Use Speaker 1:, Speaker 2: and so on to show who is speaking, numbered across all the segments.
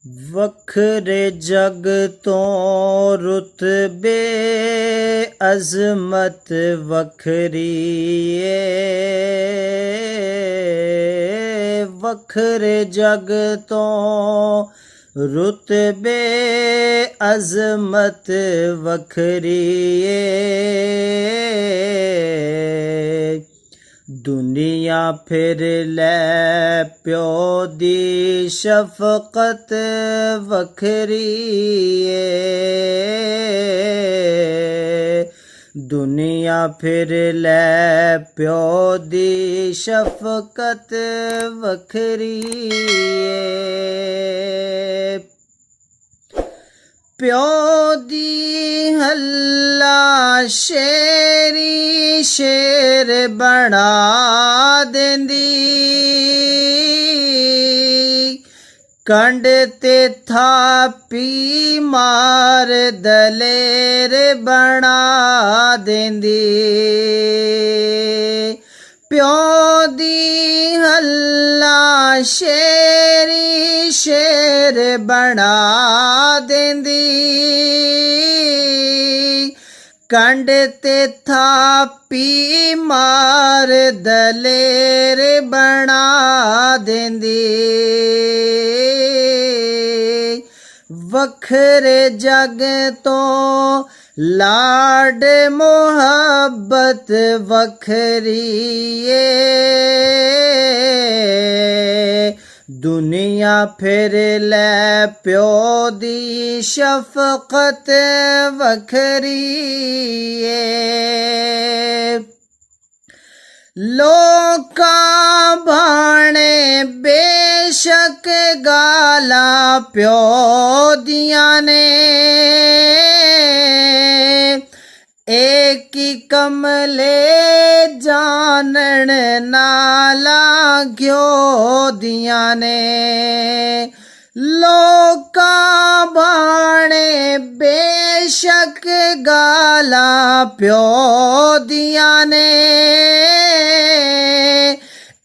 Speaker 1: ਵੱਖਰੇ ਜਗ ਤੋਂ ਰੁਤਬੇ ਅਜ਼ਮਤ ਵੱਖਰੀ ਏ। ਵੱਖਰੇ ਜਗ ਤੋਂ ਰੁਤਬੇ ਅਜ਼ਮਤ ਵੱਖਰੀ ਏ। ਦੁਨੀਆ ਫਿਰ ਲੈ ਪਿਓ ਦੀ ਸ਼ਫਕਤ ਵੱਖਰੀ ਏ। ਦੁਨੀਆ ਫਿਰ ਲੈ ਪਿਓ ਦੀ ਸ਼ਫਕਤ ਵੱਖਰੀ ਏ। ਪਿਓ ਦੀ ਹੱਲਾ ਸ਼ੇਰੀ ਸ਼ੇਰ ਬਣਾ ਦਿੰਦੀ, ਕੰਡ ਤੇ ਥਾਪੀ ਮਾਰ ਦਲੇਰ ਬਣਾ ਦਿੰਦੀ। ਪਿਓ ਦੀ ਹੱਲਾ ਸ਼ੇਰੀ ਸ਼ੇਰ ਬਣਾ ਦਿੰਦੀ, ਕੰਡ ਤੇ ਥਾਪੀ ਮਾਰ ਦਲੇਰ ਬਣਾ ਦਿੰਦੀ। ਵੱਖਰੇ ਜਗ ਤੋਂ ਲਾਡ ਮੁਹੱਬਤ ਵੱਖਰੀ ਏ। ਦੁਨੀਆ ਫਿਰ ਲੈ ਪਿਓ ਦੀ ਸ਼ਫਕਤ ਵੱਖਰੀ ਏ। ਲੋਕਾਂ ਬਾਣੇ ਬੇਸ਼ੱਕ ਗਾਲਾਂ ਪਿਓ ਦੀਆਂ ਨੇ, ਏਕ ਹੀ ਕਮਲੇ ਜਾਣਨ ਨਾਲਾਂ ਘਿਓ ਦੀਆਂ ਨੇ। ਲੋਕਾਂ ਬਾਣੇ ਬੇਸ਼ੱਕ ਗਾਲਾਂ ਪਿਓ ਦੀਆਂ ਨੇ,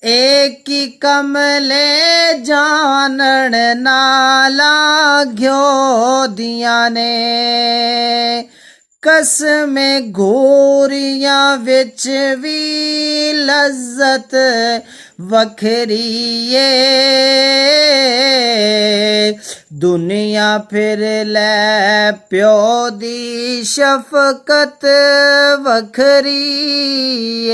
Speaker 1: ਏਕ ਹੀ ਕਮਲੇ ਜਾਣਨ ਨਾਲਾਂ ਘਿਓ ਦੀਆਂ ਨੇ। ਕਸਮੇ ਗੋਰੀਆਂ ਵਿੱਚ ਵੀ ਲਜ਼ਤ ਵੱਖਰੀ ਏ। ਦੁਨੀਆ ਫਿਰ ਲੈ ਪਿਓ ਦੀ ਸ਼ਫਕਤ ਵੱਖਰੀ ਏ।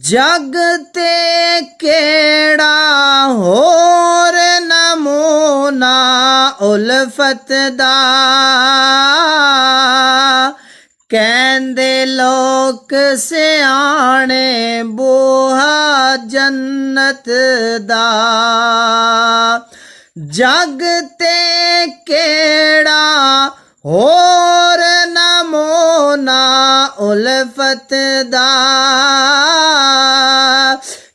Speaker 1: ਜਗ ਤੇ ਕਿਹੜਾ ਹੋਰ ਨਮੂਨਾ ਉਲਫਤ ਦਾ, ਕਹਿੰਦੇ ਲੋਕ ਸਿਆਣੇ ਬੂਹਾ ਜੰਨਤ ਦਾ। ਜਗ ਤੇ ਕਿਹੜਾ ਹੋਰ ਨਮੂਨਾ ਉਲਫਤ ਦਾ,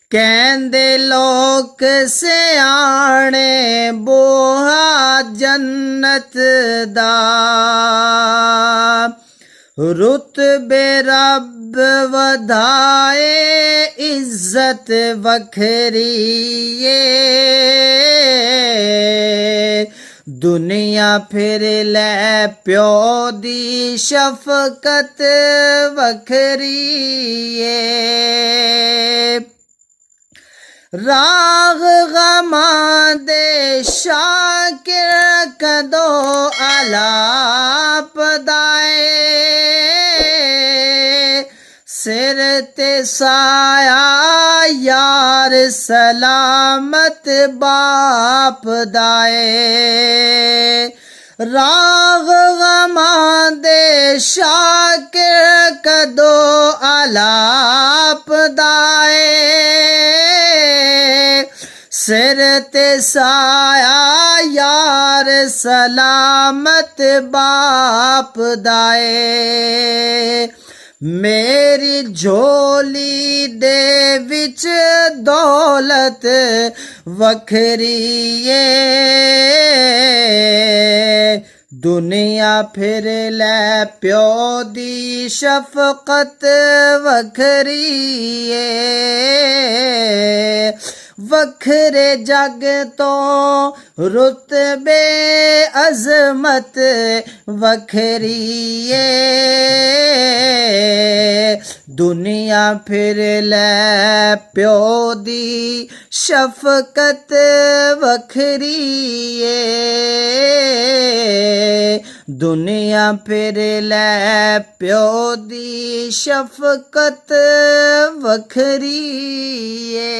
Speaker 1: ਕਹਿੰਦੇ ਲੋਕ ਸਿਆਣੇ ਬੂਹਾ ਜੰਨਤ ਦਾ। ਰੁਤਬੇ ਰੱਬ ਵਧਾਏ ਇੱਜ਼ਤ ਵੱਖਰੀ ਏ। ਦੁਨੀਆ ਫਿਰ ਲੈ ਪਿਓ ਦੀ ਸ਼ਫਕਤ ਵੱਖਰੀ ਏ। ਰਾਗ ਗਮਾਂ ਦੇ ਸ਼ਾਕਿਰ ਕਦੋਂ ਅਲਾਪਦਾ ਏ। ਸਿਰ ਤੇ ਸਾਇਆ ਯਾਰ ਸਲਾਮਤ ਬਾਪ ਦਾ ਏ। ਰਾਗ ਗਮਾਂ ਦੇ ਸ਼ਾਕਿਰ ਕਦੋਂ ਅਲਾਪਦਾ ਏ। ਸਿਰ ਤੇ ਸਾਇਆ ਯਾਰ ਸਲਾਮਤ ਬਾਪ ਦਾ ਏ। ਮੇਰੀ ਝੋਲੀ ਦੇ ਵਿੱਚ ਦੌਲਤ ਵੱਖਰੀ ਏ। ਦੁਨੀਆ ਫਿਰ ਲੈ ਪਿਓ ਦੀ ਸ਼ਫਕਤ ਵੱਖਰੀ ਏ। ਵੱਖਰੇ ਜਗ ਤੋਂ ਰੁਤਬੇ ਅਜ਼ਮਤ ਵੱਖਰੀ ਏ ਦੁਨੀਆ ਫਿਰ ਲੈ ਪਿਓ ਦੀ ਸ਼ਫਕਤ ਵੱਖਰੀ ਏ ਦੁਨੀਆ ਫਿਰ ਲੈ ਪਿਓ ਦੀ ਸ਼ਫਕਤ ਵੱਖਰੀ ਏ।